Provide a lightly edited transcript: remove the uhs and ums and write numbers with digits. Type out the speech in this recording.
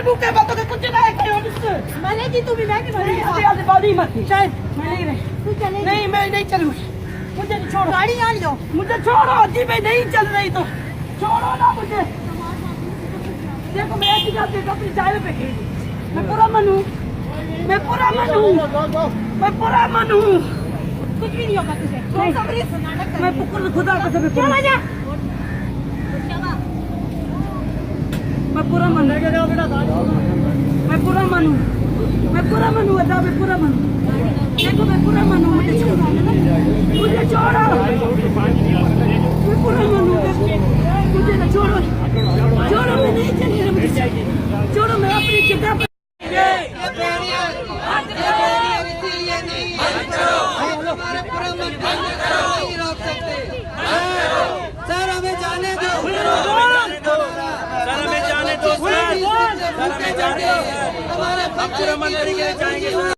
bukan batok ke kucing naik kayo dulu. मैंने जी तुम्हें मैं नहीं अभी आज बादी मत शायद मैं नहीं रही तू चले नहीं मैं नहीं चलूँ मुझे छोड़ो गाड़ी आ लो मुझे छोड़ो जी मैं नहीं चल रही तो छोड़ो ना मुझे देखो मैं ऐसी जाती हूँ अपनी जाल पे मैं पूरा मन हूँ मैं पूरा मन हूँ मैं पूरा मन हूँ कुछ भी नहीं होगा तुझे मैं खुदा को सब चला जा मैं पूरा मन मैं पूरा मन हूँ मैं पूरा मन हूँ अदा मैं पूरा मन हूँ देखो मैं पूरा मन हूँ मुझे छोड़ो मैं पूरा मन हूँ मुझे ना छोड़ो छोड़ो मैं नहीं चली मुझे छोड़ो मैं अपनी जगह पर सर हमें जाने दो हमारे मंत्री के जाएंगे